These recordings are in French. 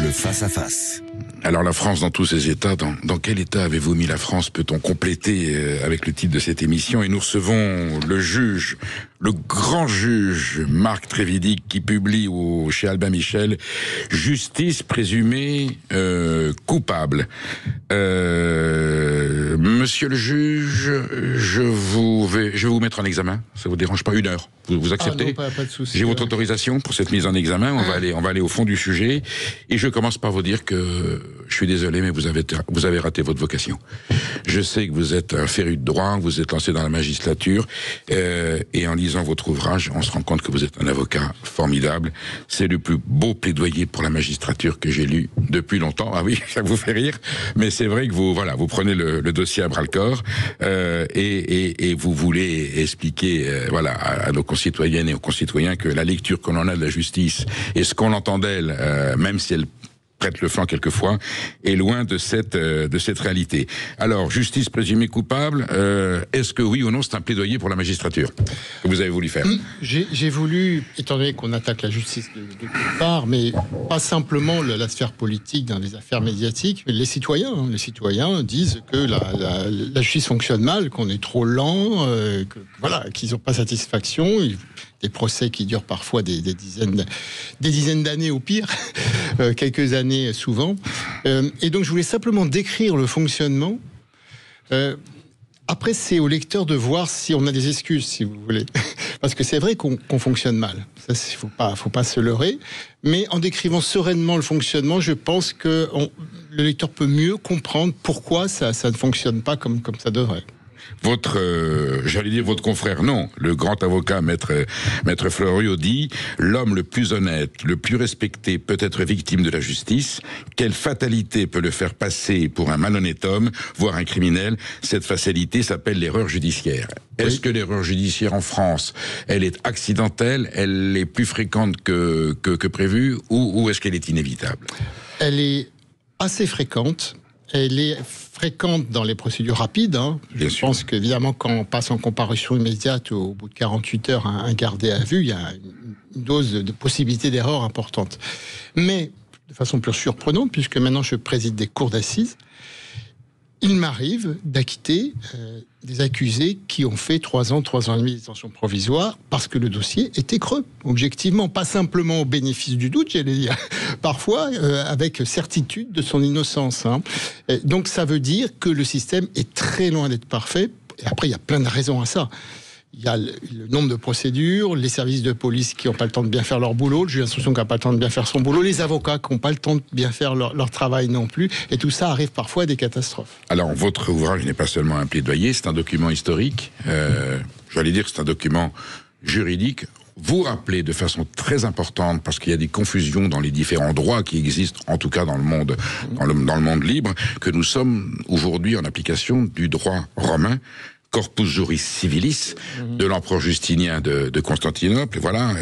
Le face-à-face. Alors la France dans tous ses états, dans quel état avez-vous mis la France? Peut-on compléter avec le titre de cette émission? Et nous recevons le juge, le grand juge Marc Trévidic qui publie chez Albin Michel Justice présumée coupable. Monsieur le juge, je vais vous mettre en examen. Ça vous dérange pas? 1 heure? Vous acceptez? Non, pas de souci. J'ai votre autorisation pour cette mise en examen. On va aller au fond du sujet. Et je commence par vous dire que je suis désolé, mais vous avez raté votre vocation. Je sais que vous êtes un féru de droit, vous êtes lancé dans la magistrature, et en lisant votre ouvrage, on se rend compte que vous êtes un avocat formidable. C'est le plus beau plaidoyer pour la magistrature que j'ai lu depuis longtemps. Ah oui, ça vous fait rire, mais c'est vrai que vous prenez le dossier à bras-le-corps, et vous voulez expliquer, à nos concitoyennes et aux concitoyens que la lecture qu'on en a de la justice et ce qu'on entend d'elle, même si elle prête le flanc quelquefois, est loin de cette réalité. Alors, justice présumée coupable, est-ce que oui ou non c'est un plaidoyer pour la magistrature que vous avez voulu faire? J'ai voulu, étant donné qu'on attaque la justice de toutes parts, mais pas simplement la sphère politique dans les affaires médiatiques, mais les citoyens disent que la justice fonctionne mal, qu'on est trop lent, qu'ils n'ont pas satisfaction. Des procès qui durent parfois des dizaines d'années au pire, quelques années souvent. Et donc je voulais simplement décrire le fonctionnement. Après, c'est au lecteur de voir si on a des excuses, si vous voulez. Parce que c'est vrai qu'on fonctionne mal. Ça, faut pas se leurrer. Mais en décrivant sereinement le fonctionnement, je pense que le lecteur peut mieux comprendre pourquoi ça ne fonctionne pas comme ça devrait. Votre confrère, non. Le grand avocat, maître Fleuriot dit: l'homme le plus honnête, le plus respecté peut être victime de la justice. Quelle fatalité peut le faire passer pour un malhonnête homme, voire un criminel? Cette fatalité s'appelle l'erreur judiciaire. Est-ce que l'erreur judiciaire en France, elle est accidentelle, elle est plus fréquente que prévu, ou est-ce qu'elle est inévitable? Elle est assez fréquente. Elle est fréquente dans les procédures rapides. Je pense qu'évidemment, quand on passe en comparution immédiate, au bout de 48 heures, un gardé à vue, il y a une dose de possibilité d'erreur importante. Mais, de façon plus surprenante, puisque maintenant je préside des cours d'assises, il m'arrive d'acquitter des accusés qui ont fait 3 ans et demi de détention provisoire parce que le dossier était creux, objectivement, pas simplement au bénéfice du doute, j'allais dire, parfois avec certitude de son innocence. Donc ça veut dire que le système est très loin d'être parfait. Et après, il y a plein de raisons à ça. Il y a le nombre de procédures, les services de police qui n'ont pas le temps de bien faire leur boulot, le juge d'instruction qui n'a pas le temps de bien faire son boulot, les avocats qui n'ont pas le temps de bien faire leur travail non plus, et tout ça arrive parfois à des catastrophes. Alors, votre ouvrage n'est pas seulement un plaidoyer, c'est un document historique, j'allais dire que c'est un document juridique. Vous rappelez de façon très importante, parce qu'il y a des confusions dans les différents droits qui existent, en tout cas dans le monde libre, que nous sommes aujourd'hui en application du droit romain, Corpus Juris Civilis, de l'empereur Justinien de Constantinople. Voilà,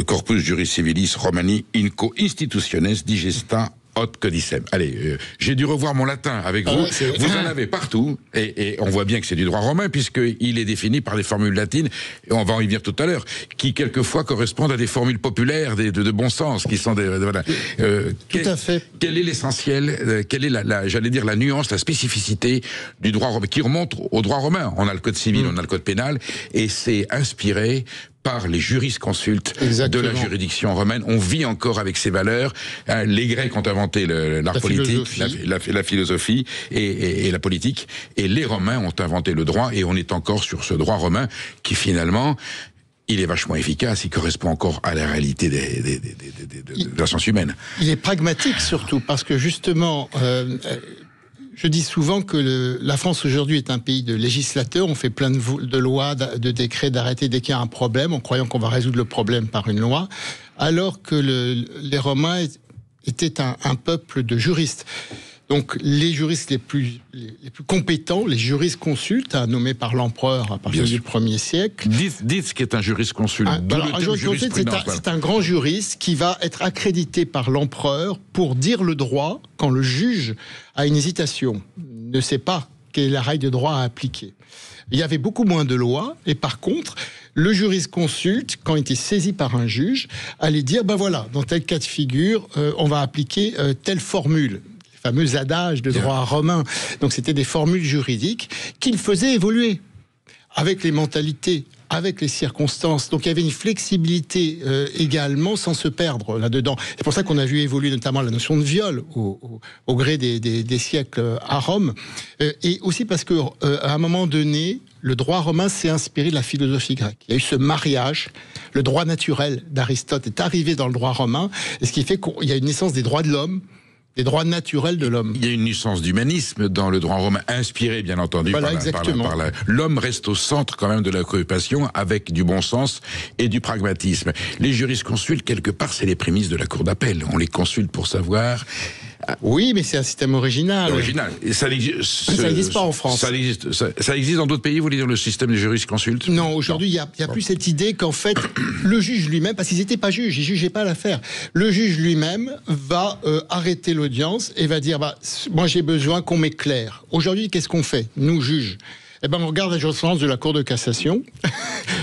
Corpus Juris Civilis Romani Inco Institutiones Digesta Haute Codicem. Allez, j'ai dû revoir mon latin avec vous. Vous en avez partout, et on voit bien que c'est du droit romain, puisqu'il est défini par des formules latines, et on va y venir tout à l'heure, qui quelquefois correspondent à des formules populaires, de bon sens, qui sont voilà. Tout à fait. Quel est l'essentiel, quelle est j'allais dire la nuance, la spécificité du droit romain, qui remonte au droit romain? On a le code civil, on a le code pénal, et c'est inspiré par les jurisconsultes de la juridiction romaine. On vit encore avec ces valeurs. Les Grecs ont inventé l'art politique, la philosophie et la politique, et les Romains ont inventé le droit, et on est encore sur ce droit romain qui finalement, il est vachement efficace, il correspond encore à la réalité de la science humaine. Il est pragmatique surtout, parce que justement, je dis souvent que la France aujourd'hui est un pays de législateurs. On fait plein de lois, de décrets, d'arrêtés dès qu'il y a un problème, en croyant qu'on va résoudre le problème par une loi, alors que les Romains étaient un peuple de juristes. Donc les juristes les plus compétents, les jurisconsultes, nommés par l'empereur à partir du 1er siècle. Dites ce qu'est un jurisconsulte. Un jurisconsulte, c'est un grand juriste qui va être accrédité par l'empereur pour dire le droit quand le juge a une hésitation, ne sait pas quelle est la règle de droit à appliquer. Il y avait beaucoup moins de lois, et par contre, le jurisconsulte, quand il était saisi par un juge, allait dire, ben voilà, dans tel cas de figure, on va appliquer telle formule. Les fameux adages de droit romain. Donc c'était des formules juridiques qu'il faisait évoluer avec les mentalités, avec les circonstances. Donc il y avait une flexibilité également, sans se perdre là-dedans. C'est pour ça qu'on a vu évoluer notamment la notion de viol au gré des siècles à Rome. Et aussi parce que à un moment donné, le droit romain s'est inspiré de la philosophie grecque. Il y a eu ce mariage. Le droit naturel d'Aristote est arrivé dans le droit romain, et ce qui fait qu'il y a une naissance des droits de l'homme, des droits naturels de l'homme. Il y a une naissance d'humanisme dans le droit romain, inspiré bien entendu voilà, par l'homme reste au centre quand même de la préoccupation, avec du bon sens et du pragmatisme. Les jurisconsultes, quelque part, c'est les prémices de la cour d'appel. On les consulte pour savoir. Oui, mais c'est un système original. Original. Et ça n'existe pas en France. Ça existe dans d'autres pays, vous voulez dire, le système des jurisconsultes? Non, aujourd'hui, il y a plus cette idée qu'en fait, le juge lui-même, parce qu'ils n'étaient pas juges, ils jugeaient pas l'affaire, le juge lui-même va arrêter l'audience et va dire, moi j'ai besoin qu'on m'éclaire. Aujourd'hui, qu'est-ce qu'on fait, nous juges? Eh ben, on regarde la jurisprudence de la Cour de cassation,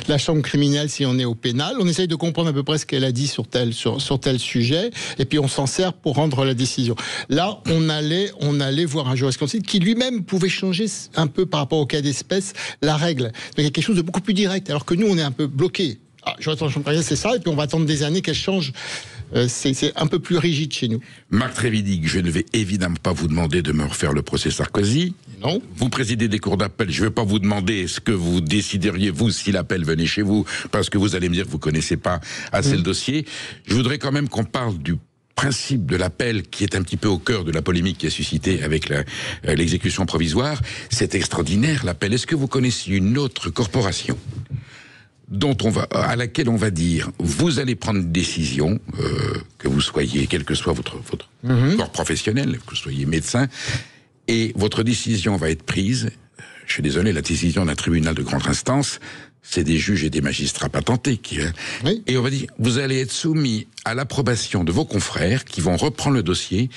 la chambre criminelle si on est au pénal, on essaye de comprendre à peu près ce qu'elle a dit sur tel sujet, et puis on s'en sert pour rendre la décision. Là, on allait voir un jurisconsulte qui lui-même pouvait changer un peu par rapport au cas d'espèce la règle. Donc il y a quelque chose de beaucoup plus direct, alors que nous, on est un peu bloqué. Jurisprudences criminelle, c'est ça, et puis on va attendre des années qu'elle change. C'est un peu plus rigide chez nous. Marc Trévidic, je ne vais évidemment pas vous demander de me refaire le procès Sarkozy. Non. Vous présidez des cours d'appel, je ne vais pas vous demander ce que vous décideriez, vous, si l'appel venait chez vous, parce que vous allez me dire que vous ne connaissez pas assez le dossier. Je voudrais quand même qu'on parle du principe de l'appel qui est un petit peu au cœur de la polémique qui est suscitée avec l'exécution provisoire. C'est extraordinaire, l'appel. Est-ce que vous connaissez une autre corporation à laquelle on va dire, vous allez prendre une décision, que vous soyez, quel que soit votre corps professionnel, que vous soyez médecin, et votre décision va être prise, je suis désolé, la décision d'un tribunal de grande instance, c'est des juges et des magistrats patentés oui. Et on va dire, vous allez être soumis à l'approbation de vos confrères qui vont reprendre le dossier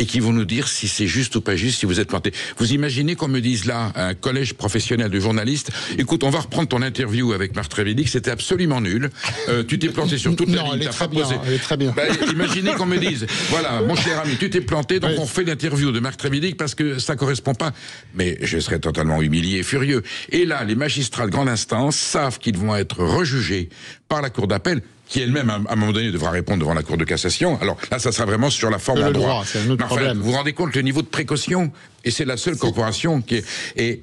et qui vont nous dire si c'est juste ou pas juste, si vous êtes planté. Vous imaginez qu'on me dise là, un collège professionnel de journalistes, écoute, on va reprendre ton interview avec Marc Trévidic, c'était absolument nul, tu t'es planté sur toute la ligne, t'as pas posé. Elle est très bien. Imaginez qu'on me dise, voilà, mon cher ami, tu t'es planté, donc on fait l'interview de Marc Trévidic parce que ça correspond pas. Mais je serais totalement humilié et furieux. Et là, les magistrats de grande instance savent qu'ils vont être rejugés par la cour d'appel, qui elle-même, à un moment donné, devra répondre devant la Cour de cassation. Alors là, ça sera vraiment sur la forme en droit. C'est un autre problème. Vous vous rendez compte le niveau de précaution? Et c'est la seule corporation qui est...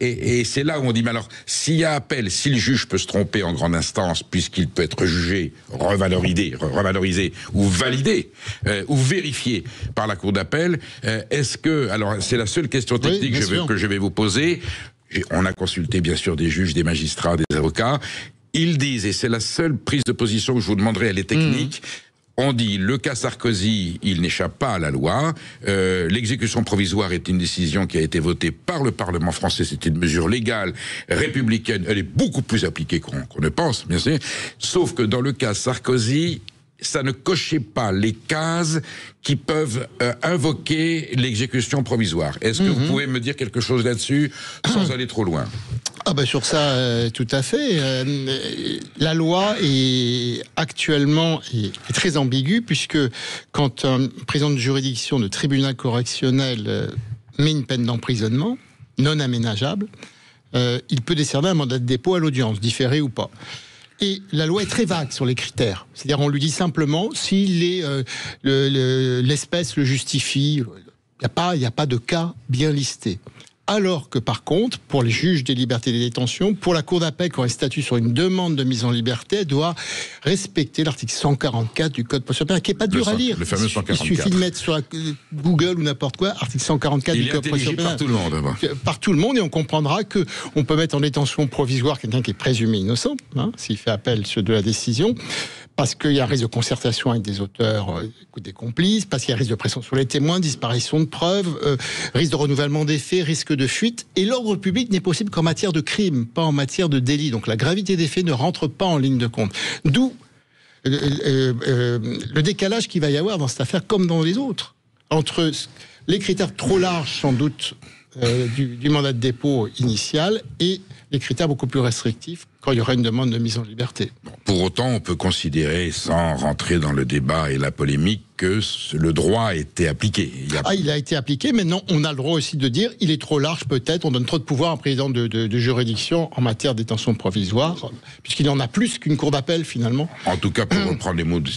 Et c'est là où on dit, mais alors, s'il y a appel, si le juge peut se tromper en grande instance, puisqu'il peut être jugé, revalorisé ou validé, ou vérifié par la Cour d'appel, est-ce que... Alors, c'est la seule question technique que je vais vous poser. On a consulté, bien sûr, des juges, des magistrats, des avocats. Ils disent, et c'est la seule prise de position que je vous demanderai, elle est technique, on dit, le cas Sarkozy, il n'échappe pas à la loi, l'exécution provisoire est une décision qui a été votée par le Parlement français, c'est une mesure légale, républicaine, elle est beaucoup plus appliquée qu'on ne pense, bien sûr, sauf que dans le cas Sarkozy, ça ne cochait pas les cases qui peuvent invoquer l'exécution provisoire. Est-ce que vous pouvez me dire quelque chose là-dessus, sans aller trop loin? Sur ça, tout à fait. La loi est actuellement est très ambiguë, puisque quand un président de juridiction de tribunal correctionnel met une peine d'emprisonnement non aménageable, il peut décerner un mandat de dépôt à l'audience, différé ou pas. Et la loi est très vague sur les critères. C'est-à-dire, on lui dit simplement si l'espèce le justifie. Il n'y a pas de cas bien listé. Alors que par contre, pour les juges des libertés et des détentions, pour la Cour d'appel qui aurait statut sur une demande de mise en liberté, elle doit respecter l'article 144 du Code procédure pénale, qui n'est pas dur à lire. Le fameux 144. Il suffit de mettre sur Google ou n'importe quoi, article 144 du Code procédure pénale. Par tout le monde. Par tout le monde, et on comprendra que on peut mettre en détention provisoire quelqu'un qui est présumé innocent, s'il fait appel de la décision, parce qu'il y a un risque de concertation avec des auteurs, des complices, parce qu'il y a un risque de pression sur les témoins, disparition de preuves, risque de renouvellement des faits, risque de fuite. Et l'ordre public n'est possible qu'en matière de crime, pas en matière de délit. Donc la gravité des faits ne rentre pas en ligne de compte. D'où le décalage qu'il va y avoir dans cette affaire, comme dans les autres, entre les critères trop larges, sans doute, du mandat de dépôt initial et les critères beaucoup plus restrictifs quand il y aura une demande de mise en liberté. Pour autant, on peut considérer, sans rentrer dans le débat et la polémique, que le droit a été appliqué. Il a été appliqué. Maintenant, on a le droit aussi de dire il est trop large peut-être, on donne trop de pouvoir à un président de juridiction en matière de détention provisoire, puisqu'il en a plus qu'une cour d'appel finalement. En tout cas, pour reprendre les mots de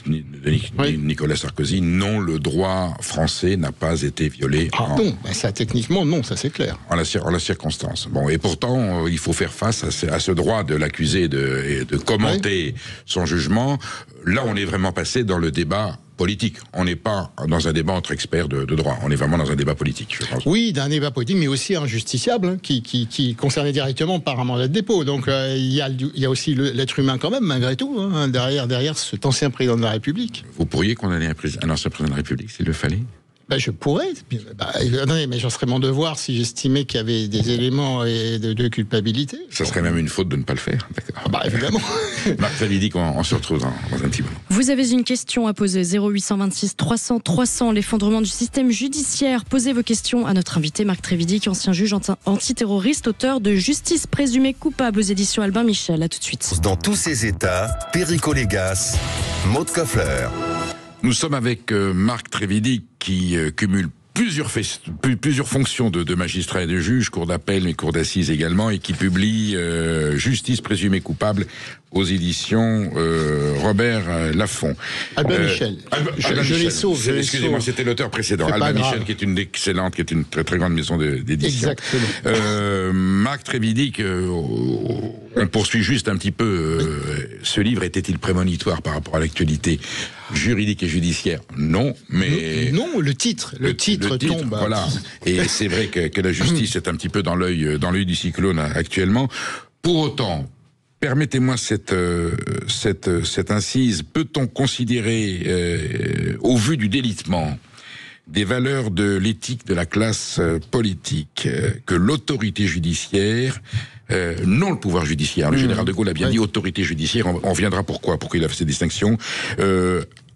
Nicolas Sarkozy, non, le droit français n'a pas été violé. Non, ça techniquement non, ça c'est clair. En la circonstance. Bon, et pourtant, il faut faire face à ce droit de l'accusé de commenter son jugement. Là, on est vraiment passé dans le débat politique. On n'est pas dans un débat entre experts de droit. On est vraiment dans un débat politique, je pense. Oui, d'un débat politique, mais aussi injusticiable, qui concernait directement par un mandat de dépôt. Donc il y a aussi l'être humain quand même, malgré tout, derrière cet ancien président de la République. Vous pourriez condamner un ancien président de la République s'il le fallait ? Je pourrais. Mais j'en serais mon devoir si j'estimais qu'il y avait des éléments de culpabilité. Ça serait même une faute de ne pas le faire. D'accord. Évidemment. Marc Trévidic, on se retrouve dans un petit moment. Vous avez une question à poser, 0826 300 300, l'effondrement du système judiciaire. Posez vos questions à notre invité Marc Trévidic, ancien juge antiterroriste, auteur de Justice présumée coupable aux éditions Albin Michel. À tout de suite. Dans tous ces états, Perico Légas, Maud Koffler. Nous sommes avec Marc Trévidic qui cumule plusieurs fonctions de magistrat et de juge, cour d'appel mais cour d'assises également, et qui publie Justice présumée coupable aux éditions Robert Laffont. Albin Michel. Je les sauve. Excusez-moi, c'était l'auteur précédent. Albin Michel, qui est une excellente, qui est une très très grande maison d'édition. Exactement. Marc Trévidic, on poursuit juste un petit peu. Ce livre était-il prémonitoire par rapport à l'actualité juridique et judiciaire? Non, mais... Non, le titre tombe. Voilà. Et c'est vrai que la justice est un petit peu dans l'œil du cyclone actuellement. Pour autant, permettez-moi cette incise. Peut-on considérer, au vu du délitement des valeurs de l'éthique de la classe politique, que l'autorité judiciaire, non le pouvoir judiciaire, le général de Gaulle a bien dit autorité judiciaire, on reviendra pourquoi il a fait cette distinction,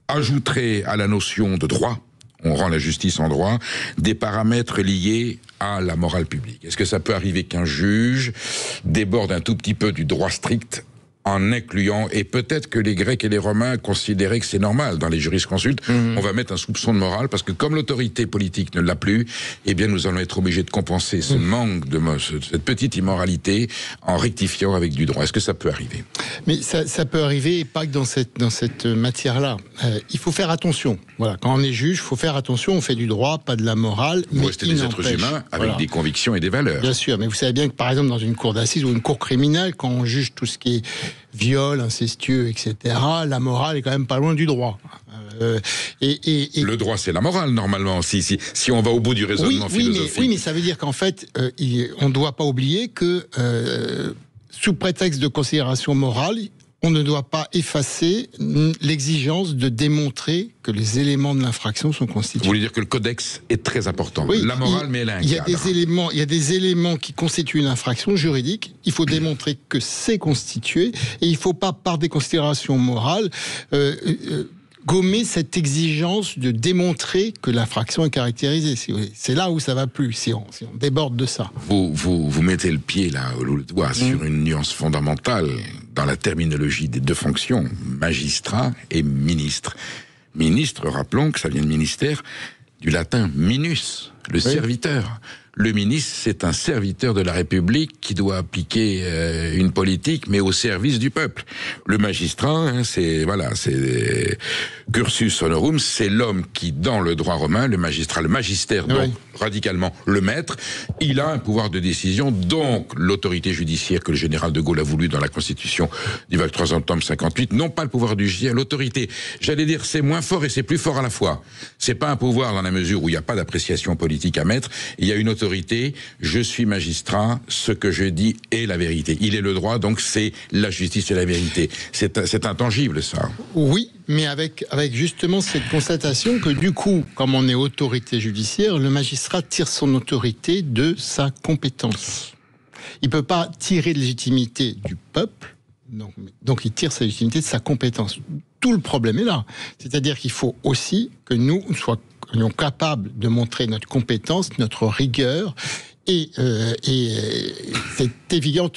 ajouterait à la notion de droit, on rend la justice en droit, des paramètres liés à la morale publique. Est-ce que ça peut arriver qu'un juge déborde un tout petit peu du droit strict en incluant, et peut-être que les Grecs et les Romains considéraient que c'est normal, dans les jurisconsultes, on va mettre un soupçon de morale, parce que comme l'autorité politique ne l'a plus, eh bien nous allons être obligés de compenser ce manque cette petite immoralité en rectifiant avec du droit. Est-ce que ça peut arriver? Mais ça peut arriver, et pas que dans cette matière-là. Il faut faire attention. Voilà, quand on est juge, il faut faire attention, on fait du droit, pas de la morale. Vous restez des êtres humains avec des convictions et des valeurs. Bien sûr, mais vous savez bien que par exemple dans une cour d'assises ou une cour criminelle, quand on juge tout ce qui est viol, incestueux, etc., la morale est quand même pas loin du droit. Le droit, c'est la morale, normalement, si on va au bout du raisonnement philosophique. Oui, mais ça veut dire qu'en fait, on ne doit pas oublier que, sous prétexte de considération morale, on ne doit pas effacer l'exigence de démontrer que les éléments de l'infraction sont constitués. Vous voulez dire que le codex est très important. Oui, la morale, mais elle a un cadre. Il y a des éléments qui constituent une infraction juridique. Il faut démontrer que c'est constitué. Et il ne faut pas, par des considérations morales, gommer cette exigence de démontrer que l'infraction est caractérisée. C'est là où ça va plus, si on déborde de ça. Vous mettez le pied, là, le doigt sur une nuance fondamentale dans la terminologie des deux fonctions, magistrat et ministre. Ministre, rappelons que ça vient de ministère, du latin minus, le serviteur. Le ministre, c'est un serviteur de la République qui doit appliquer une politique, mais au service du peuple. Le magistrat, c'est cursus honorum, c'est l'homme qui, dans le droit romain, le magistrat, le magistère, donc radicalement le maître, il a un pouvoir de décision, donc l'autorité judiciaire que le général de Gaulle a voulu dans la Constitution du 23 septembre 58, non pas le pouvoir du judiciaire, l'autorité. J'allais dire, c'est moins fort et c'est plus fort à la fois. C'est pas un pouvoir dans la mesure où il n'y a pas d'appréciation politique à mettre, il y a une autorité, je suis magistrat, ce que je dis est la vérité. Il est le droit, donc c'est la justice et la vérité. C'est intangible, ça. Oui, mais avec justement cette constatation que du coup, comme on est autorité judiciaire, le magistrat tire son autorité de sa compétence. Il ne peut pas tirer de légitimité du peuple, donc il tire sa légitimité de sa compétence. Tout le problème est là. C'est-à-dire qu'il faut aussi que nous soyons capables de montrer notre compétence, notre rigueur Et c'est évident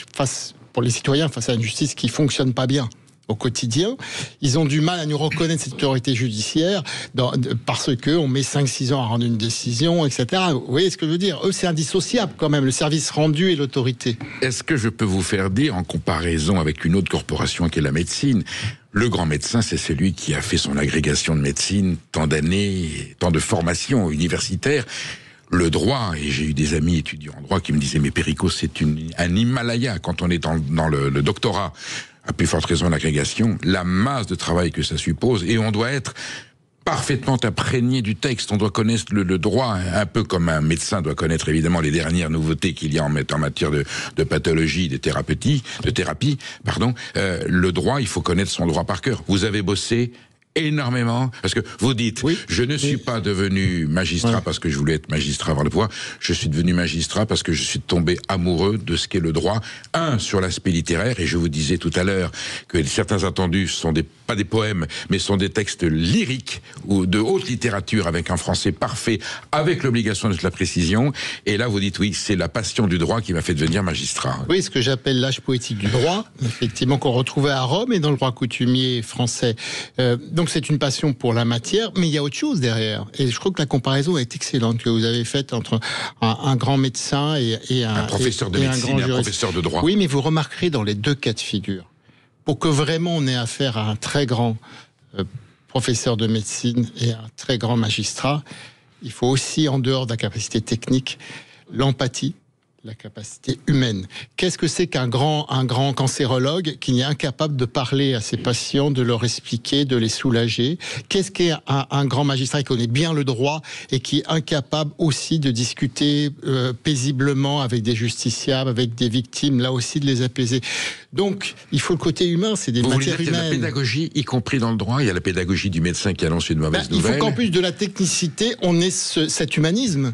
pour les citoyens face à une justice qui fonctionne pas bien au quotidien. Ils ont du mal à nous reconnaître cette autorité judiciaire parce qu'on met 5-6 ans à rendre une décision, etc. Vous voyez ce que je veux dire? Eux, c'est indissociable quand même, le service rendu et l'autorité. Est-ce que je peux vous faire dire, en comparaison avec une autre corporation qui est la médecine, le grand médecin, c'est celui qui a fait son agrégation de médecine, tant d'années, tant de formations universitaires. Le droit, et j'ai eu des amis étudiants en droit qui me disaient, mais Perico, c'est un Himalaya quand on est dans le doctorat. À plus forte raison l'agrégation, la masse de travail que ça suppose, et on doit être parfaitement imprégné du texte, on doit connaître le droit, un peu comme un médecin doit connaître évidemment les dernières nouveautés qu'il y a en matière de pathologie, de thérapie, le droit, il faut connaître son droit par cœur. Vous avez bossé énormément, parce que vous dites, je ne suis pas devenu magistrat parce que je voulais être magistrat avant le pouvoir, je suis devenu magistrat parce que je suis tombé amoureux de ce qu'est le droit, sur l'aspect littéraire, et je vous disais tout à l'heure que certains attendus sont pas des poèmes, mais sont des textes lyriques, ou de haute littérature, avec un français parfait, avec l'obligation de la précision, et là vous dites, oui, c'est la passion du droit qui m'a fait devenir magistrat. Oui, ce que j'appelle l'âge poétique du droit, effectivement, qu'on retrouvait à Rome et dans le droit coutumier français. Donc c'est une passion pour la matière, mais il y a autre chose derrière. Et je crois que la comparaison est excellente que vous avez faite entre un grand médecin et un professeur de médecine et un professeur de droit. Oui, mais vous remarquerez dans les deux cas de figure, pour que vraiment on ait affaire à un très grand professeur de médecine et un très grand magistrat, il faut aussi, en dehors de la capacité technique, l'empathie, la capacité humaine. Qu'est-ce que c'est qu'un grand cancérologue qui est incapable de parler à ses patients, de leur expliquer, de les soulager? Qu'est-ce qu'est un grand magistrat qui connaît bien le droit et qui est incapable aussi de discuter paisiblement avec des justiciables, avec des victimes, là aussi de les apaiser? Donc, il faut le côté humain, c'est des matières humaines. Il y a la pédagogie, y compris dans le droit, il y a la pédagogie du médecin qui annonce une mauvaise nouvelle. Il faut qu'en plus de la technicité, on ait cet humanisme.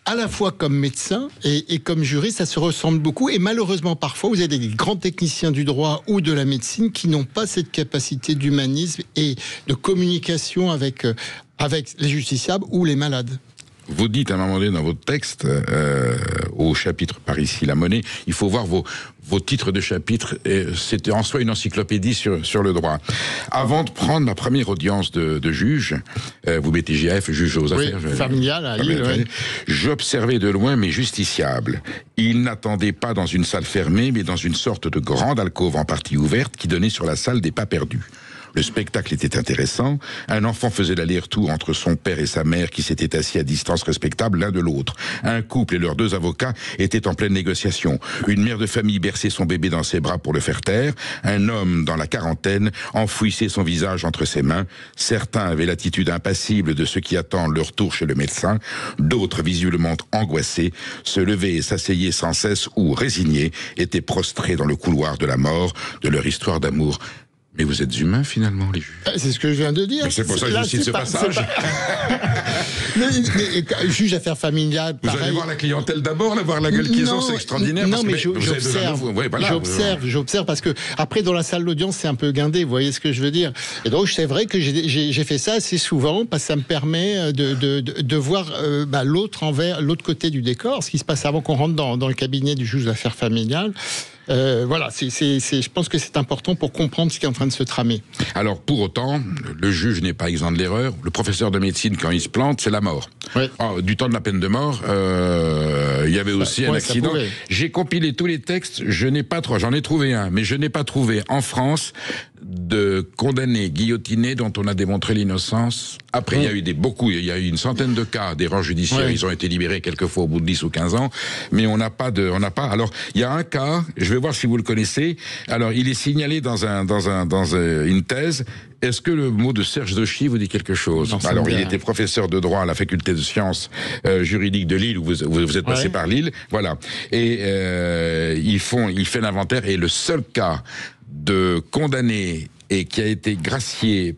À la fois comme médecin et comme juriste, ça se ressemble beaucoup. Et malheureusement, parfois, vous avez des grands techniciens du droit ou de la médecine qui n'ont pas cette capacité d'humanisme et de communication avec les justiciables ou les malades. Vous dites à un moment donné dans votre texte, au chapitre par ici la monnaie, il faut voir vos titres de chapitre, c'était en soi une encyclopédie sur le droit. Avant de prendre ma première audience de juge, vous mettez JF, juge aux affaires familiales à Lille, ouais. J'observais de loin mes justiciables. Ils n'attendaient pas dans une salle fermée, mais dans une sorte de grande alcôve en partie ouverte qui donnait sur la salle des pas perdus. Le spectacle était intéressant. Un enfant faisait l'aller-retour entre son père et sa mère qui s'étaient assis à distance respectable l'un de l'autre. Un couple et leurs 2 avocats étaient en pleine négociation. Une mère de famille berçait son bébé dans ses bras pour le faire taire. Un homme dans la quarantaine enfouissait son visage entre ses mains. Certains avaient l'attitude impassible de ceux qui attendent leur tour chez le médecin. D'autres, visiblement angoissés, se levaient et s'asseyaient sans cesse ou, résignés, étaient prostrés dans le couloir de la mort, de leur histoire d'amour. Mais vous êtes humain, finalement, les juges. C'est ce que je viens de dire. Mais c'est pour ça que je cite ce passage. mais juge affaires familiales, vous allez voir la clientèle d'abord, voir la gueule qu'ils ont, c'est extraordinaire. Non, mais j'observe parce que après, dans la salle d'audience, c'est un peu guindé, vous voyez ce que je veux dire. Et donc, c'est vrai que j'ai fait ça assez souvent, parce que ça me permet de voir l'autre côté du décor, ce qui se passe avant qu'on rentre dans le cabinet du juge d'affaires familiales. Voilà, je pense que c'est important pour comprendre ce qui est en train de se tramer. Alors, pour autant, le juge n'est pas exempt de l'erreur. Le professeur de médecine, quand il se plante, c'est la mort. Ouais. Du temps de la peine de mort, il y avait aussi un accident. J'ai compilé tous les textes, j'en ai trouvé un, mais je n'ai pas trouvé en France de condamnés guillotinés dont on a démontré l'innocence. Après, il y a eu il y a eu une centaine de cas d'erreurs judiciaires, ils ont été libérés quelquefois au bout de 10 ou 15 ans, mais on n'a pas. Alors, il y a un cas, je vais voir si vous le connaissez. Alors, il est signalé dans une thèse. Est-ce que le mot de Serge Dauchy vous dit quelque chose? Non, alors, il était professeur de droit à la faculté de sciences juridiques de Lille, où vous êtes passé par Lille. Voilà. Et il fait l'inventaire, et le seul cas de condamné et qui a été gracié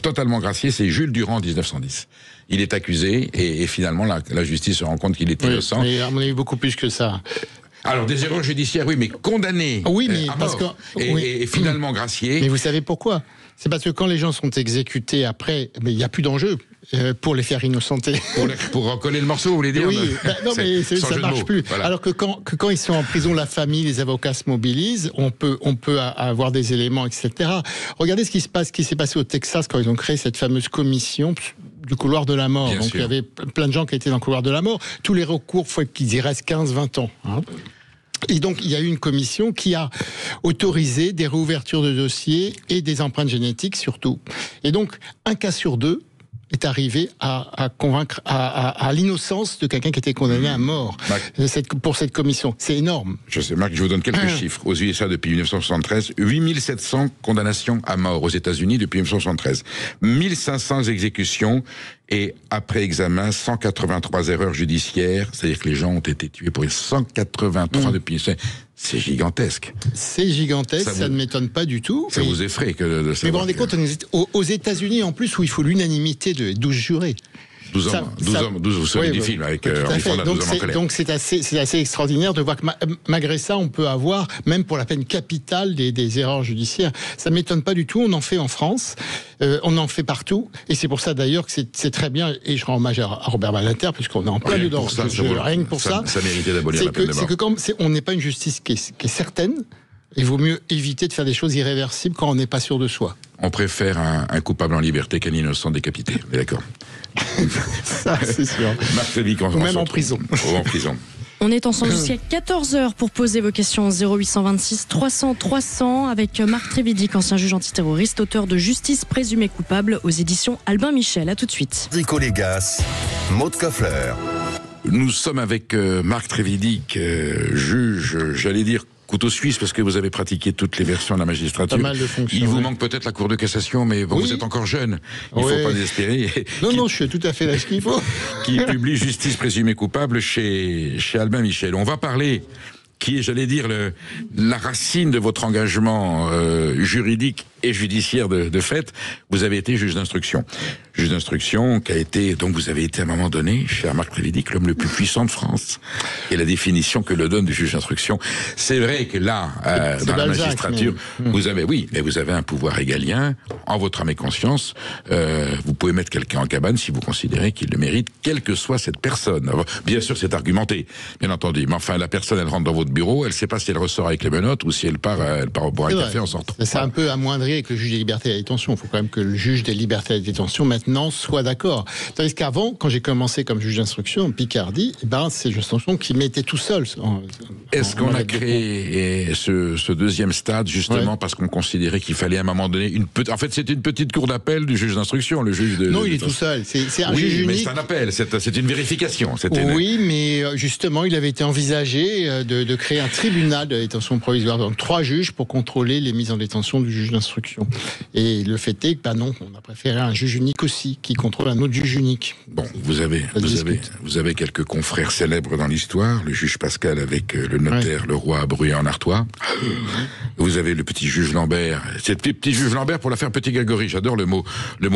totalement gracié, c'est Jules Durand en 1910. Il est accusé et finalement la justice se rend compte qu'il est innocent. Mais à mon avis, beaucoup plus que ça. Alors, des erreurs judiciaires, oui, mais condamné à mort et finalement gracié. Mais vous savez pourquoi? C'est parce que quand les gens sont exécutés après, mais il n'y a plus d'enjeu. pour les faire innocenter. Pour recoller le morceau, vous voulez dire? Oui, non mais ça marche plus. Voilà. Alors que quand ils sont en prison, la famille, les avocats se mobilisent, on peut avoir des éléments, etc. Regardez ce qui s'est passé au Texas quand ils ont créé cette fameuse commission du couloir de la mort. Bien Donc sûr. il y avait plein de gens qui étaient dans le couloir de la mort. Tous les recours, faut qu'ils y restent 15-20 ans. Et donc, il y a eu une commission qui a autorisé des réouvertures de dossiers et des empreintes génétiques surtout. Et donc, un cas sur deux est arrivé à convaincre à l'innocence de quelqu'un qui était condamné à mort pour cette commission. C'est énorme. Je sais, Marc, je vous donne quelques chiffres. Aux USA, depuis 1973, 8700 condamnations à mort. Aux États-Unis, depuis 1973, 1500 exécutions et après examen, 183 erreurs judiciaires. C'est-à-dire que les gens ont été tués pour 183 depuis. C'est gigantesque. C'est gigantesque, ça ne m'étonne pas du tout. Ça vous effraie que de savoir. Mais vous vous rendez compte, aux États-Unis en plus, où il faut l'unanimité de 12 jurés. 12 hommes, vous savez du film avec Henry Fonda, 12 hommes en colère. Donc c'est assez extraordinaire de voir que malgré ça, on peut avoir, même pour la peine capitale, des erreurs judiciaires. Ça ne m'étonne pas du tout, on en fait en France, on en fait partout, et c'est pour ça d'ailleurs que c'est très bien, et je rends hommage à Robert Badinter, puisqu'on est en plein dedans. Rien que pour ça, ça méritait d'abolir la peine de mort. C'est que comme on n'est pas une justice qui est certaine, il vaut mieux éviter de faire des choses irréversibles quand on n'est pas sûr de soi. On préfère un coupable en liberté qu'un innocent décapité. On est d'accord? Ça, c'est sûr. Marc Trévidic, même en prison. En prison. On est ensemble jusqu'à 14h pour poser vos questions 0826 300 300 avec Marc Trévidic, ancien juge antiterroriste, auteur de Justice présumée coupable aux éditions Albin Michel. À tout de suite. Enrico Légas, Maud Koffler. Nous sommes avec Marc Trévidic, juge, j'allais dire couteau suisse, parce que vous avez pratiqué toutes les versions de la magistrature. Pas mal de fonctions. Il vous manque peut-être la Cour de cassation, mais bon, vous êtes encore jeune. Il ne faut pas désespérer. Non, je suis tout à fait là ce qu'il faut. Qui publie Justice présumée coupable chez Albin Michel. On va parler, qui est, j'allais dire, la racine de votre engagement juridique et judiciaire de fait. Vous avez été juge d'instruction. Juge d'instruction qui a été, donc vous avez été à un moment donné, cher Marc Trévidic, l'homme le plus puissant de France. Et la définition que le donne du juge d'instruction. C'est vrai que là, dans la magistrature, vous avez un pouvoir égalien, en votre âme et conscience. Vous pouvez mettre quelqu'un en cabane si vous considérez qu'il le mérite, quelle que soit cette personne. Alors, bien sûr, c'est argumenté, bien entendu. Mais enfin, la personne, elle rentre dans votre bureau, elle ne sait pas si elle ressort avec les menottes ou si elle part boire un café en sortant. C'est un peu amoindri avec le juge des libertés et de la détention. Il faut quand même que le juge des libertés et de la détention maintenant soit d'accord. Tandis qu'avant, quand j'ai commencé comme juge d'instruction en Picardie, c'est le juge d'instruction qui m'était tout seul. Est-ce qu'on a créé ce deuxième stade justement parce qu'on considérait qu'il fallait à un moment donné en fait, c'était une petite cour d'appel du juge d'instruction, le juge de. Non, il est tout seul. C'est un juge unique. Mais c'est un appel, c'est une vérification. Oui, mais justement, il avait été envisagé de créer un tribunal de détention provisoire, donc 3 juges pour contrôler les mises en détention du juge d'instruction. Et le fait est que, non, on a préféré un juge unique aussi, qui contrôle un autre juge unique. Bon, vous avez quelques confrères célèbres dans l'histoire, le juge Pascal avec le notaire Leroy à Bruy en Artois. Vous avez le petit juge Lambert. C'est le petit juge Lambert pour l'affaire Petit-Grégory. J'adore le mot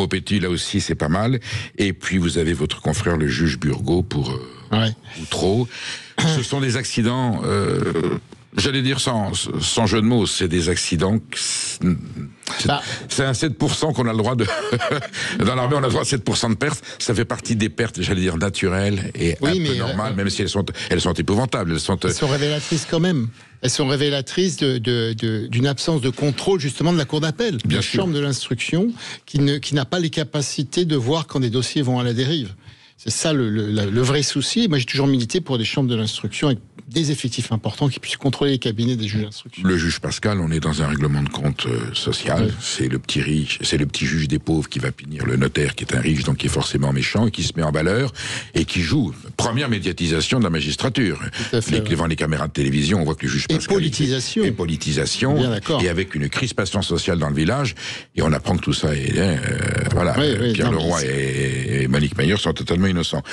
petit, là aussi, c'est pas mal. Et puis, vous avez votre confrère, le juge Burgot, pour Outreau. Ce sont des accidents, j'allais dire sans jeu de mots, c'est des accidents. C'est un 7% qu'on a le droit de. Dans l'armée, on a le droit à 7% de pertes. Ça fait partie des pertes, j'allais dire, naturelles et un peu normales, même si elles sont épouvantables. Elles sont révélatrices quand même. Elles sont révélatrices d'une absence de contrôle, justement, de la cour d'appel. La chambre de l'instruction, qui n'a pas les capacités de voir quand des dossiers vont à la dérive. C'est ça le vrai souci. Moi, j'ai toujours milité pour des chambres de l'instruction avec des effectifs importants qui puissent contrôler les cabinets des juges d'instruction. Le juge Pascal, on est dans un règlement de compte social. C'est le petit riche, c'est le petit juge des pauvres qui va punir le notaire qui est un riche, donc qui est forcément méchant et qui se met en valeur et qui joue. Première médiatisation de la magistrature. Devant les caméras de télévision, on voit que le juge Pascal. Et politisation. Bien d'accord. Et avec une crispation sociale dans le village. Et on apprend que tout ça est, Pierre Leroy et Monique Mayer sont totalement innocents.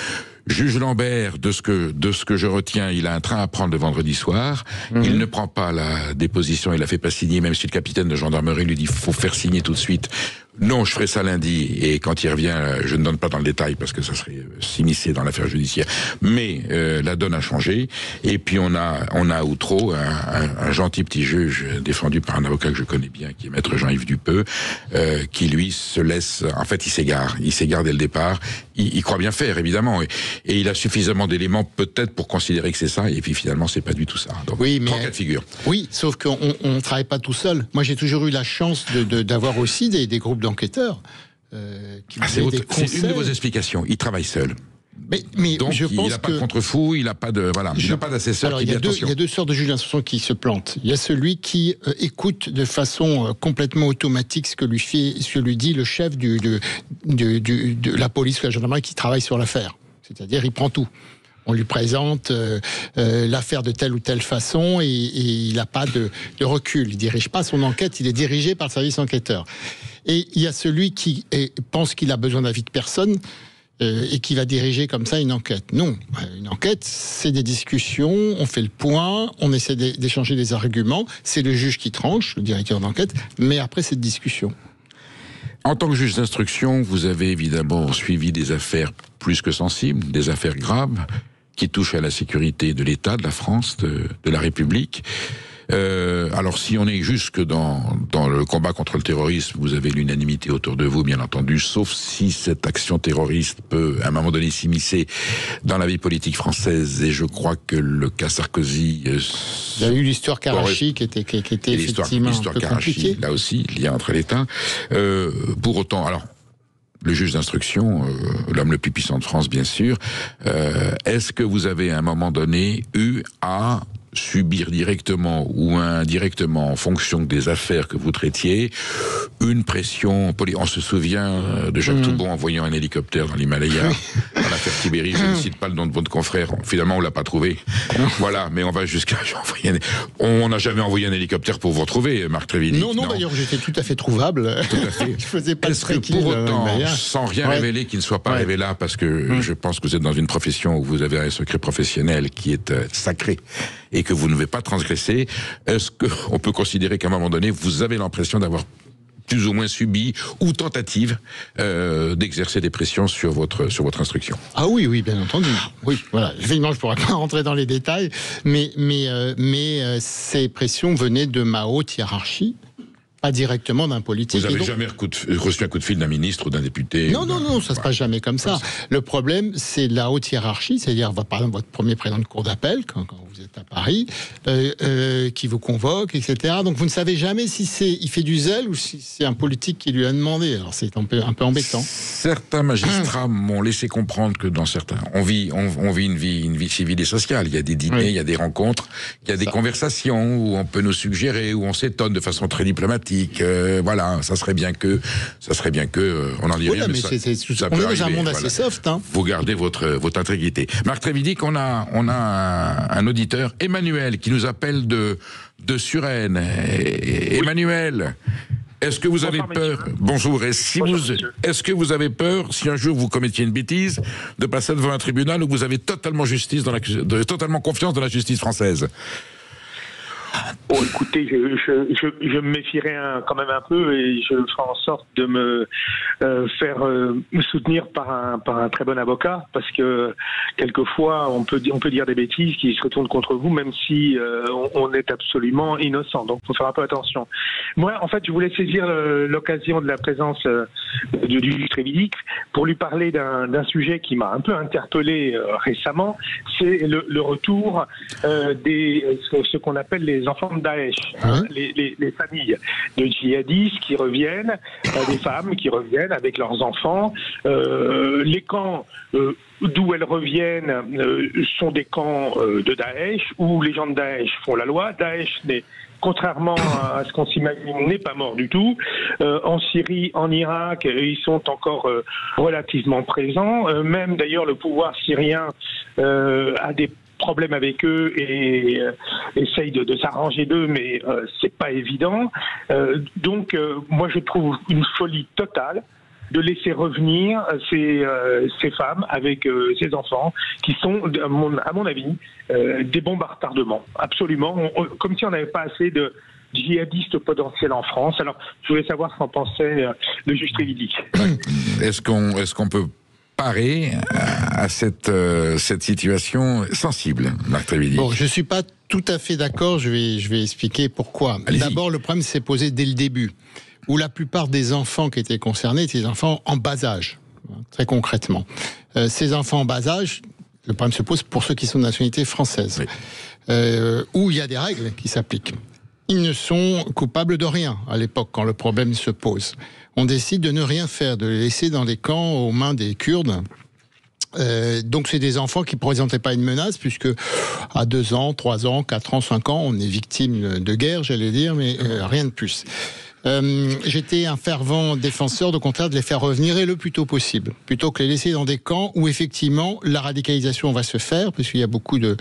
Juge Lambert, de ce que je retiens, il a un train à prendre le vendredi soir. Il ne prend pas la déposition, il la fait pas signer, même si le capitaine de gendarmerie lui dit faut faire signer tout de suite. Non, je ferai ça lundi. Et quand il revient, je ne donne pas dans le détail parce que ça serait s'immiscer dans l'affaire judiciaire. Mais la donne a changé. Et puis on a à Outreau un gentil petit juge défendu par un avocat que je connais bien, qui est maître Jean-Yves Dupeux, qui lui se laisse. En fait, il s'égare dès le départ. Il croit bien faire, évidemment, et il a suffisamment d'éléments peut-être pour considérer que c'est ça. Et puis finalement, c'est pas du tout ça. Donc, oui, mais 3 cas de figure. Oui, sauf qu'on ne travaille pas tout seul. Moi, j'ai toujours eu la chance d'avoir aussi des groupes d'enquêteurs qui me donnaient des conseils. C'est une de vos explications. Il travaille seul. Mais donc, je pense il n'a pas de contre-fou, il n'a pas d'assesseur qui dit attention. Il y a deux sortes de juges d'instruction qui se plantent. Il y a celui qui écoute de façon complètement automatique ce que lui dit le chef de la police ou la gendarmerie qui travaille sur l'affaire. C'est-à-dire, il prend tout. On lui présente l'affaire de telle ou telle façon et il n'a pas de recul. Il ne dirige pas son enquête, il est dirigé par le service enquêteur. Et il y a celui qui pense qu'il a besoin d'avis de personne et qui va diriger comme ça une enquête. Non, une enquête, c'est des discussions, on fait le point, on essaie d'échanger des arguments, c'est le juge qui tranche, le directeur d'enquête, mais après cette discussion. En tant que juge d'instruction, vous avez évidemment suivi des affaires plus que sensibles, des affaires graves, qui touchent à la sécurité de l'État, de la France, de la République. Alors si on est jusque dans le combat contre le terrorisme, vous avez l'unanimité autour de vous, bien entendu, sauf si cette action terroriste peut, à un moment donné, s'immiscer dans la vie politique française. Et je crois que le cas Sarkozy... Il y a eu l'histoire Karachi qui était effectivement un peu compliquée. Là aussi, lien entre l'État. Pour autant, alors... Le juge d'instruction, l'homme le plus puissant de France, bien sûr. Est-ce que vous avez à un moment donné eu à subir directement ou indirectement, en fonction des affaires que vous traitiez, une pression politique? On se souvient de Jacques Toubon envoyant un hélicoptère dans l'Himalaya, dans l'affaire Tibéri. Je ne cite pas le nom de votre confrère. Finalement, on l'a pas trouvé. Voilà, mais on va jusqu'à... On n'a jamais envoyé un hélicoptère pour vous retrouver, Marc Trévidy. Non, d'ailleurs, j'étais tout à fait trouvable. Tout à fait. Je faisais pas Est-ce que pour autant, sans rien révéler qui ne soit pas révélable, parce que je pense que vous êtes dans une profession où vous avez un secret professionnel qui est sacré et que vous ne devez pas transgresser, est-ce qu'on peut considérer qu'à un moment donné, vous avez l'impression d'avoir plus ou moins subi ou tentative d'exercer des pressions sur votre instruction? Ah oui, bien entendu. Oui, voilà. Évidemment, je ne pourrais pas rentrer dans les détails, mais ces pressions venaient de ma haute hiérarchie, pas directement d'un politique. Vous n'avez jamais reçu un coup de fil d'un ministre ou d'un député? Non, ça se passe jamais comme ça. Le problème, c'est la haute hiérarchie, c'est-à-dire, par exemple, votre premier président de cour d'appel, quand vous êtes à Paris, qui vous convoque, etc. Donc vous ne savez jamais si il fait du zèle ou si c'est un politique qui lui a demandé. Alors c'est un peu embêtant. Certains magistrats m'ont laissé comprendre que dans certains, on vit une vie civile et sociale. Il y a des dîners, il y a des rencontres, il y a des conversations où on peut nous suggérer, où on s'étonne de façon très diplomatique. Voilà, ça serait bien que, on en dit rien, mais ça on peut est arriver, dans un monde assez soft. Hein. Vous gardez votre intégrité. Marc Trévidy, on a un auditeur, Emmanuel, qui nous appelle de Suresnes. Emmanuel, est-ce que vous avez peur? Bonjour. Est-ce que vous avez peur, si un jour vous commettiez une bêtise, de passer devant un tribunal où vous avez totalement confiance dans la justice française? Bon, écoutez, je me méfierais quand même un peu et je ferai en sorte de me faire soutenir par un très bon avocat, parce que quelquefois on peut dire des bêtises qui se retournent contre vous, même si on est absolument innocent. Donc, il faut faire un peu attention. Moi, en fait, je voulais saisir l'occasion de la présence du juge Trévidy pour lui parler d'un sujet qui m'a un peu interpellé récemment. C'est le retour ce qu'on appelle les enfants de Daesh, les familles de djihadistes qui reviennent, des femmes qui reviennent avec leurs enfants. Les camps d'où elles reviennent sont des camps de Daesh, où les gens de Daesh font la loi. Daesh contrairement à ce qu'on s'imagine, n'est pas mort du tout. En Syrie, en Irak, ils sont encore relativement présents. Même d'ailleurs, le pouvoir syrien a des problèmes avec eux et essaye de s'arranger d'eux, mais c'est pas évident. Donc, moi, je trouve une folie totale de laisser revenir ces femmes avec ces enfants qui sont, à mon avis, des bombes à retardement. Absolument. Comme si on n'avait pas assez de djihadistes potentiels en France. Alors, je voulais savoir ce qu'en pensait le juge Trévidic. Est-ce qu'on peut parer à cette situation sensible, Marc Trévidic? Bon, je suis pas tout à fait d'accord. Je vais expliquer pourquoi. D'abord, le problème s'est posé dès le début, où la plupart des enfants qui étaient concernés étaient des enfants en bas âge, très concrètement. Ces enfants en bas âge, le problème se pose pour ceux qui sont de nationalité française, où il y a des règles qui s'appliquent. Ils ne sont coupables de rien à l'époque quand le problème se pose. On décide de ne rien faire, de les laisser dans les camps aux mains des Kurdes. Donc c'est des enfants qui ne présentaient pas une menace, puisque à 2 ans, 3 ans, 4 ans, 5 ans, on est victime de guerre, j'allais dire, mais rien de plus. J'étais un fervent défenseur, au contraire, de les faire revenir et le plus tôt possible, plutôt que les laisser dans des camps où effectivement la radicalisation va se faire, puisqu'il y a beaucoup de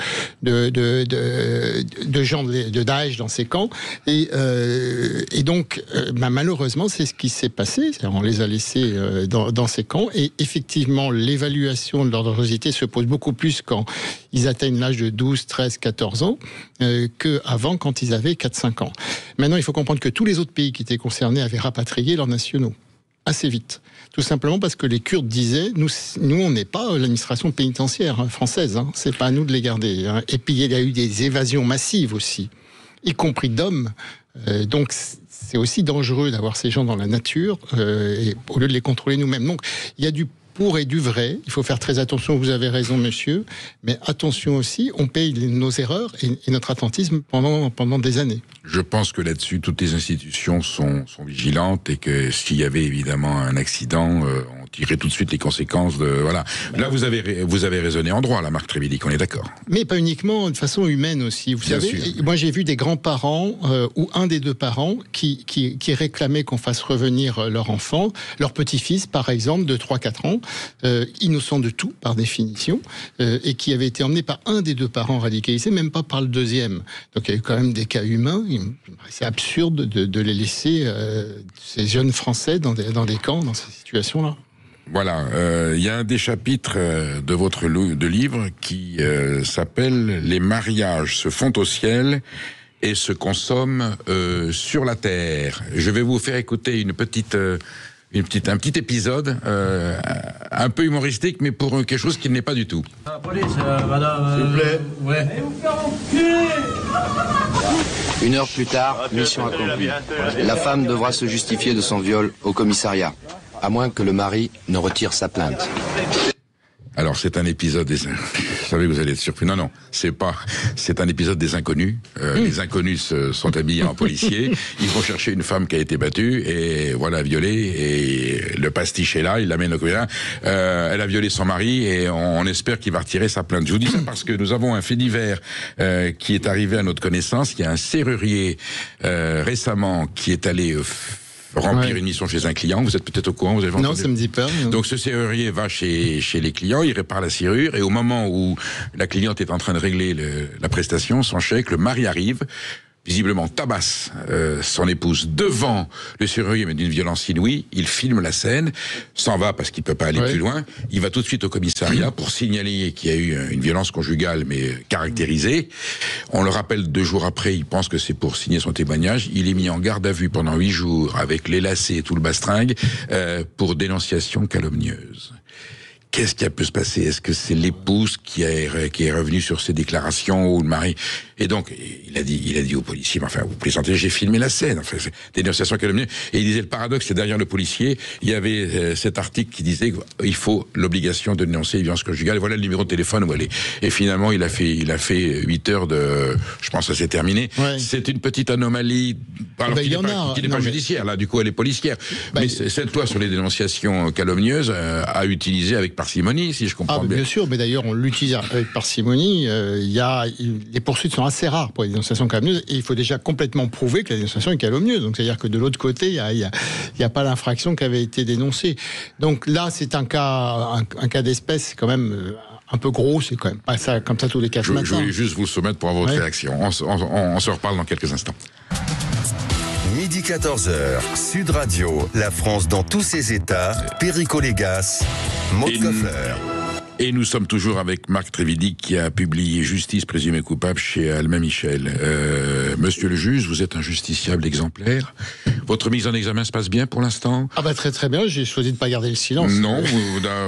gens de Daesh dans ces camps, et donc malheureusement c'est ce qui s'est passé. On les a laissés dans ces camps, et effectivement l'évaluation de leur dangerosité se pose beaucoup plus quand ils atteignent l'âge de 12, 13, 14 ans qu'avant, quand ils avaient 4-5 ans. Maintenant, il faut comprendre que tous les autres pays qui étaient concernés avaient rapatrié leurs nationaux assez vite. Tout simplement parce que les Kurdes disaient, nous on n'est pas l'administration pénitentiaire française, c'est pas à nous de les garder. Et puis il y a eu des évasions massives aussi, y compris d'hommes. Donc c'est aussi dangereux d'avoir ces gens dans la nature, et au lieu de les contrôler nous-mêmes. Donc il y a du pour et du vrai. Il faut faire très attention, vous avez raison monsieur, mais attention aussi, on paye nos erreurs et notre attentisme pendant des années. Je pense que là-dessus, toutes les institutions sont vigilantes, et que s'il y avait évidemment un accident, on tirerait tout de suite les conséquences de... Voilà. Là, vous avez raisonné en droit, là, Marc Trévidic, on est d'accord. Mais pas uniquement, de façon humaine aussi. Vous savez, moi j'ai vu des grands-parents, ou un des 2 parents, qui réclamaient qu'on fasse revenir leur enfant, leur petit-fils par exemple, de 3-4 ans, innocent de tout par définition, et qui avait été emmené par un des 2 parents radicalisés, même pas par le deuxième. Donc il y a eu quand même des cas humains. C'est absurde de les laisser, ces jeunes Français, dans des camps, dans ces situations-là. Voilà, il y a un des chapitres de votre livre qui s'appelle « Les mariages se font au ciel et se consomment sur la terre ». Je vais vous faire écouter un petit épisode un peu humoristique, mais pour quelque chose qui n'est pas du tout. La police, madame... S'il vous plaît. Ouais. Allez vous faire enculer ! 1 heure plus tard, mission accomplie. La femme devra se justifier de son viol au commissariat, à moins que le mari ne retire sa plainte. Alors, c'est un épisode des... Je savais que vous allez être surpris. Non, c'est un épisode des inconnus. Les inconnus sont habillés en policiers. Ils vont chercher une femme qui a été battue et voilà, violée. Et le pastiche est là, il l'amène au commissariat. Elle a violé son mari et on espère qu'il va retirer sa plainte. Je vous dis ça parce que nous avons un fait divers qui est arrivé à notre connaissance. Il y a un serrurier récemment qui est allé... remplir une mission chez un client, vous êtes peut-être au courant, vous avez entendu? Non, ça me dit pas. Non. Donc ce serrurier va chez les clients, il répare la serrure, et au moment où la cliente est en train de régler la prestation, son chèque, le mari arrive, visiblement tabasse son épouse devant le serrurier, mais d'une violence inouïe. Il filme la scène, s'en va parce qu'il peut pas aller plus loin. Il va tout de suite au commissariat pour signaler qu'il y a eu une violence conjugale, mais caractérisée. On le rappelle 2 jours après, il pense que c'est pour signer son témoignage. Il est mis en garde à vue pendant 8 jours avec les lacets et tout le bastringue pour dénonciation calomnieuse. Qu'est-ce qui a pu se passer? Est-ce que c'est l'épouse qui est revenue sur ses déclarations, ou le mari? Et donc, il a dit au policier, mais enfin, vous plaisantez, j'ai filmé la scène. Enfin, c'est dénonciation calomnieuse. Et il disait, le paradoxe, c'est derrière le policier, il y avait cet article qui disait qu'il faut l'obligation de dénoncer les violences conjugales. Voilà le numéro de téléphone où elle est. Et finalement, il a fait 8 heures de, je pense que c'est terminé. Ouais. C'est une petite anomalie, alors qui n'est pas judiciaire. Là, du coup, elle est policière. Mais cette loi sur les dénonciations calomnieuses a utilisé avec parcimonie, si je comprends bien. Bien sûr, mais d'ailleurs, on l'utilise avec parcimonie. Les poursuites sont assez rares pour les dénonciations calomnieuses, et il faut déjà complètement prouver que la dénonciation est calomnieuse. Donc, c'est-à-dire que de l'autre côté, il n'y a pas l'infraction qui avait été dénoncée. Donc là, c'est un cas d'espèce, quand même un peu gros, c'est quand même pas ça, comme ça tous les 4 matins. Je voulais juste vous le soumettre pour avoir votre réaction. On se reparle dans quelques instants. Midi 14h, Sud Radio, la France dans tous ses états, Perico Légas, Maud Koffler. Et nous sommes toujours avec Marc Trévidic qui a publié Justice présumée coupable chez Albin Michel. Monsieur le juge, vous êtes un justiciable exemplaire. Votre mise en examen se passe bien pour l'instant ? Ah bah très bien, j'ai choisi de ne pas garder le silence. Non,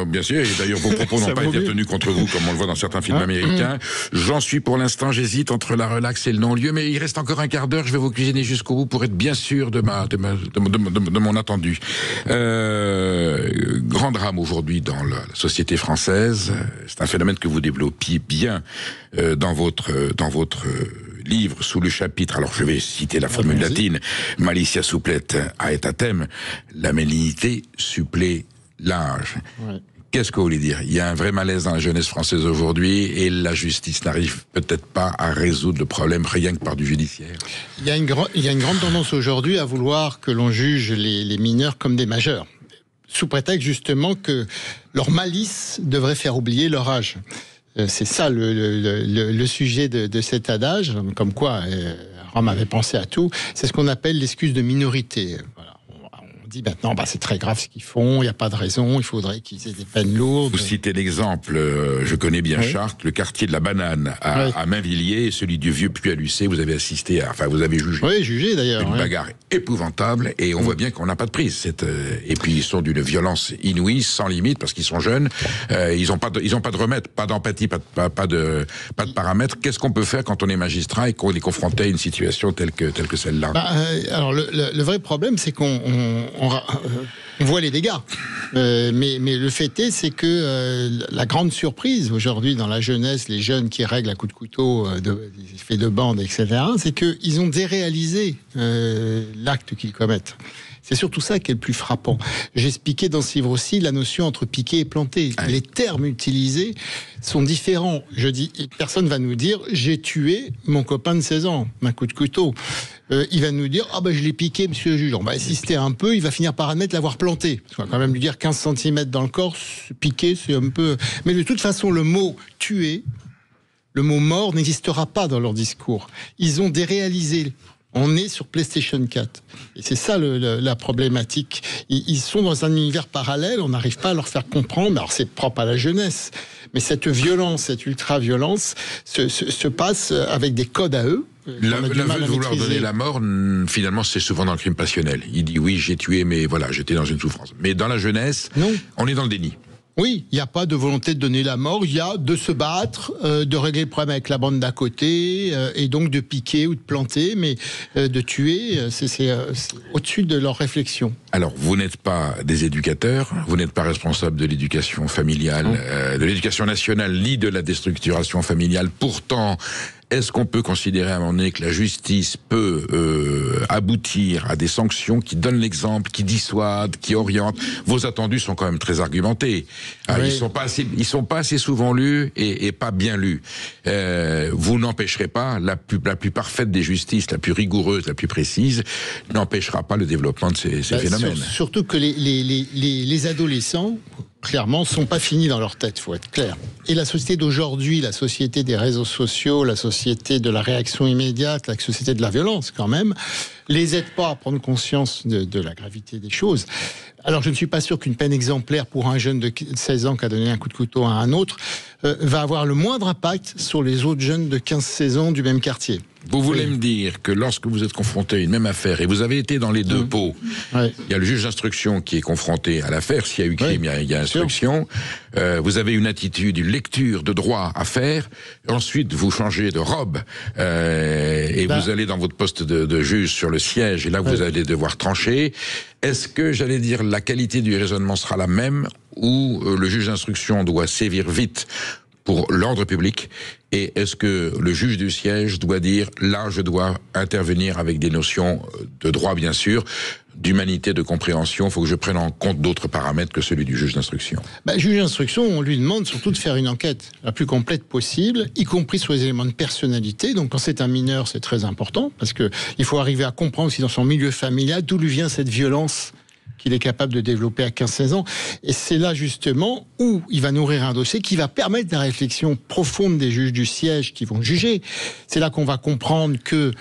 bien sûr, et d'ailleurs vos propos n'ont pas été tenus contre vous comme on le voit dans certains films américains. J'en suis pour l'instant, j'hésite entre la relaxe et le non-lieu, mais il reste encore un quart d'heure, je vais vous cuisiner jusqu'au bout pour être bien sûr de mon attendu. Grand drame aujourd'hui dans la société française. C'est un phénomène que vous développiez bien dans votre livre sous le chapitre. Alors je vais citer la formule latine: Malicia supplet aetatem, la malignité supplée l'âge. Ouais. Qu'est-ce que vous voulez dire ? Il y a un vrai malaise dans la jeunesse française aujourd'hui et la justice n'arrive peut-être pas à résoudre le problème rien que par du judiciaire. Il y a une grande tendance aujourd'hui à vouloir que l'on juge les mineurs comme des majeurs, sous prétexte justement que leur malice devrait faire oublier leur âge. C'est ça le sujet de cet adage, comme quoi Rome avait pensé à tout. C'est ce qu'on appelle l'excuse de minorité. Voilà. On dit maintenant, c'est très grave ce qu'ils font, il n'y a pas de raison, il faudrait qu'ils aient des peines lourdes. Vous citez l'exemple, je connais bien Chartres, le quartier de la Banane à Mainvilliers, celui du vieux puits à Lucé, vous avez assisté vous avez jugé. Oui, jugé d'ailleurs. Une bagarre épouvantable, et on voit bien qu'on n'a pas de prise. Et puis ils sont d'une violence inouïe, sans limite, parce qu'ils sont jeunes, ils ont pas de remède, pas d'empathie, pas de paramètres. Qu'est-ce qu'on peut faire quand on est magistrat et qu'on est confronté à une situation telle que celle-là ? Alors le vrai problème, c'est qu'on voit les dégâts, mais le fait est, c'est que la grande surprise aujourd'hui dans la jeunesse, les jeunes qui règlent à coups de couteau, des faits de bande, etc., c'est qu'ils ont déréalisé l'acte qu'ils commettent. C'est surtout ça qui est le plus frappant. J'expliquais dans ce livre aussi la notion entre piquer et planter. Les termes utilisés sont différents. Je dis, personne va nous dire j'ai tué mon copain de 16 ans d'un coup de couteau. Il va nous dire je l'ai piqué, monsieur le juge. On va insister un peu, il va finir par admettre l'avoir planté. On va quand même lui dire 15 cm dans le corps, piqué, c'est un peu. Mais de toute façon, le mot tuer, le mot mort n'existera pas dans leur discours. Ils ont déréalisé. On est sur PlayStation 4. Et c'est ça la problématique. Ils sont dans un univers parallèle, on n'arrive pas à leur faire comprendre. Alors c'est propre à la jeunesse. Mais cette violence, cette ultra-violence se passe avec des codes à eux. L'aveu de vouloir donner la mort, finalement, c'est souvent dans le crime passionnel. Il dit oui, j'ai tué, mais voilà, j'étais dans une souffrance. Mais dans la jeunesse, on est dans le déni. Oui, il n'y a pas de volonté de donner la mort, il y a de se battre, de régler le problème avec la bande d'à côté, et donc de piquer ou de planter, mais de tuer, c'est au-dessus de leur réflexion. Alors, vous n'êtes pas des éducateurs, vous n'êtes pas responsable de l'éducation familiale, de l'éducation nationale, ni de la déstructuration familiale. Pourtant, est-ce qu'on peut considérer à un moment donné que la justice peut aboutir à des sanctions qui donnent l'exemple, qui dissuadent, qui orientent ? Vos attendus sont quand même très argumentés. Ils sont pas assez souvent lus et pas bien lus. Vous n'empêcherez pas la plus parfaite des justices, la plus rigoureuse, la plus précise, n'empêchera pas le développement de ces phénomènes. Surtout que les adolescents, clairement, sont pas finis dans leur tête, faut être clair. Et la société d'aujourd'hui, la société des réseaux sociaux, la société de la réaction immédiate, la société de la violence, quand même, les aide pas à prendre conscience de la gravité des choses. Alors, je ne suis pas sûr qu'une peine exemplaire pour un jeune de 16 ans qui a donné un coup de couteau à un autre va avoir le moindre impact sur les autres jeunes de 15-16 ans du même quartier. Vous voulez me dire que lorsque vous êtes confronté à une même affaire, et vous avez été dans les deux pots, il y a le juge d'instruction qui est confronté à l'affaire, s'il y a eu crime, il y a instruction, vous avez une attitude, une lecture de droit à faire, ensuite vous changez de robe, et vous allez dans votre poste de juge sur le siège, et là vous allez devoir trancher. Est-ce que, j'allais dire, la qualité du raisonnement sera la même, ou le juge d'instruction doit sévir vite pour l'ordre public, et est-ce que le juge du siège doit dire là je dois intervenir avec des notions de droit bien sûr, d'humanité, de compréhension, il faut que je prenne en compte d'autres paramètres que celui du juge d'instruction. Juge d'instruction, on lui demande surtout de faire une enquête la plus complète possible, y compris sur les éléments de personnalité. Donc quand c'est un mineur, c'est très important, parce que il faut arriver à comprendre si dans son milieu familial, d'où lui vient cette violence qu'il est capable de développer à 15-16 ans. Et c'est là, justement, où il va nourrir un dossier qui va permettre la réflexion profonde des juges du siège qui vont juger. C'est là qu'on va comprendre que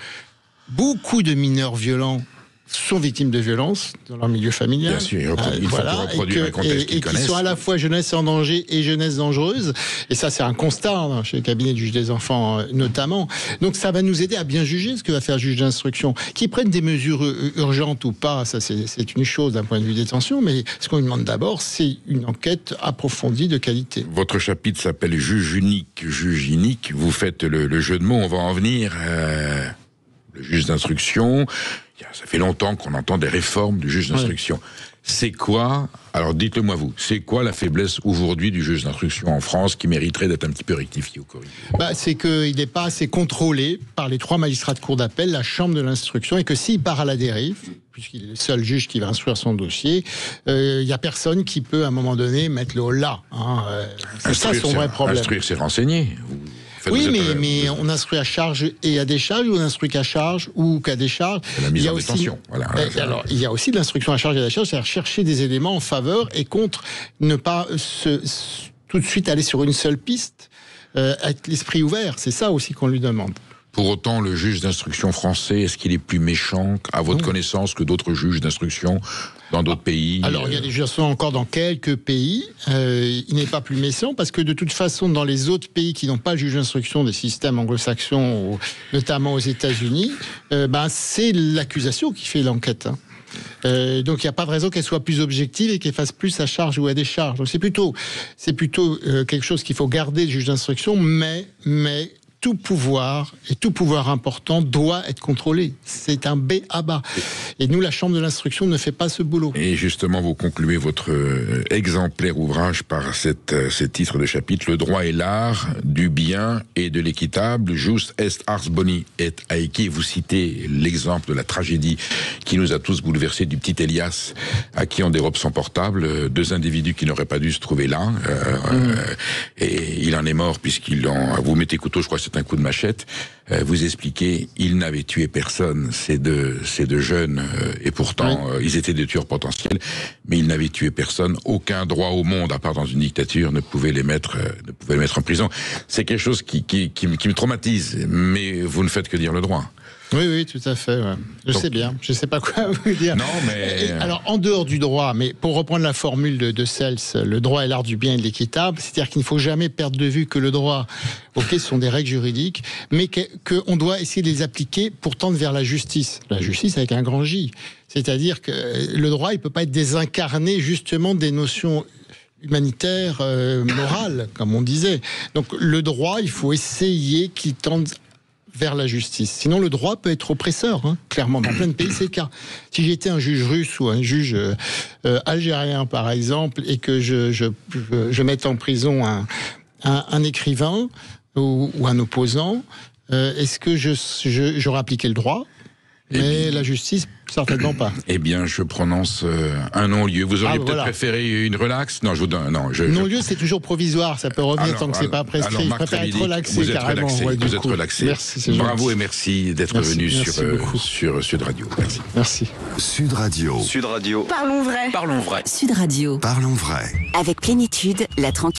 beaucoup de mineurs violents sont victimes de violences dans leur milieu familial. Bien sûr, il faut reproduire un contexte qu'ils connaissent. Et qui sont à la fois jeunesse en danger et jeunesse dangereuse. Et ça, c'est un constat chez le cabinet du juge des enfants notamment. Donc ça va nous aider à bien juger ce que va faire le juge d'instruction. Qu'ils prennent des mesures urgentes ou pas, ça c'est une chose d'un point de vue détention, mais ce qu'on lui demande d'abord, c'est une enquête approfondie de qualité. Votre chapitre s'appelle juge unique. Vous faites le jeu de mots, on va en venir. Le juge d'instruction, ça fait longtemps qu'on entend des réformes du juge d'instruction. C'est quoi, alors dites-le moi vous, c'est quoi la faiblesse aujourd'hui du juge d'instruction en France qui mériterait d'être un petit peu rectifié ou corrigé? C'est qu'il n'est pas assez contrôlé par les 3 magistrats de cour d'appel, la chambre de l'instruction, et que s'il part à la dérive, puisqu'il est le seul juge qui va instruire son dossier, il n'y a personne qui peut à un moment donné mettre le holà. C'est ça son vrai problème. Instruire, c'est renseigner. Oui, mais on instruit à charge et à décharge, ou on instruit qu'à charge ou qu'à décharge. La mise en détention. Voilà. Alors, il y a aussi de l'instruction à charge et à décharge, c'est-à-dire chercher des éléments en faveur et contre, ne pas tout de suite aller sur une seule piste, avec l'esprit ouvert. C'est ça aussi qu'on lui demande. Pour autant, le juge d'instruction français, est-ce qu'il est plus méchant, à votre connaissance, que d'autres juges d'instruction dans d'autres pays? Alors, il y a des juges d'instruction encore dans quelques pays. Il n'est pas plus méchant parce que de toute façon, dans les autres pays qui n'ont pas le juge d'instruction, des systèmes anglo-saxons, notamment aux États-Unis, c'est l'accusation qui fait l'enquête. Donc il n'y a pas de raison qu'elle soit plus objective et qu'elle fasse plus à charge ou à décharge. Donc c'est plutôt quelque chose qu'il faut garder, le juge d'instruction, mais tout pouvoir important doit être contrôlé. C'est un b.a.-ba. Et nous, la Chambre de l'instruction ne fait pas ce boulot. Et justement, vous concluez votre exemplaire ouvrage par ce titre de chapitre, Le droit et l'art du bien et de l'équitable, Jus est ars boni et aequi. Vous citez l'exemple de la tragédie qui nous a tous bouleversés du petit Elias, à qui on dérobe son portable, 2 individus qui n'auraient pas dû se trouver là, et il en est mort vous mettez couteau, je crois que c'est un coup de machette. Vous expliquez, il n'avait tué personne, ces deux jeunes, et pourtant ils étaient des tueurs potentiels, mais ils n'avaient tué personne. Aucun droit au monde, à part dans une dictature, ne pouvait les mettre en prison. C'est quelque chose qui me traumatise, mais vous ne faites que dire le droit. Oui, tout à fait. Ouais. Je sais bien. Je ne sais pas quoi vous dire. Non, mais... Alors, en dehors du droit, mais pour reprendre la formule de Cels, le droit est l'art du bien et de l'équitable, c'est-à-dire qu'il ne faut jamais perdre de vue que le droit, ce sont des règles juridiques, mais qu'on doit essayer de les appliquer pour tendre vers la justice. La justice avec un grand J. C'est-à-dire que le droit, il ne peut pas être désincarné justement des notions humanitaires, morales, comme on disait. Donc, le droit, il faut essayer qu'il tende vers la justice. Sinon, le droit peut être oppresseur, clairement. Dans plein de pays, c'est le cas. Si j'étais un juge russe ou un juge algérien, par exemple, et que je mette en prison un écrivain ou un opposant, est-ce que j'aurais appliqué le droit ? Mais la justice, certainement pas. Eh bien, je prononce un non-lieu. Vous auriez peut-être préféré une relaxe? Non, je vous donne. Non-lieu, c'est toujours provisoire. Ça peut revenir tant que c'est pas prescrit. Je préfère être relaxé. Vous êtes relaxé. Vous êtes relaxé. Merci, bravo et merci d'être venu sur Sud Radio. Merci. Sud Radio. Sud Radio. Parlons vrai. Parlons vrai. Sud Radio. Parlons vrai. Avec plénitude, la tranquillité.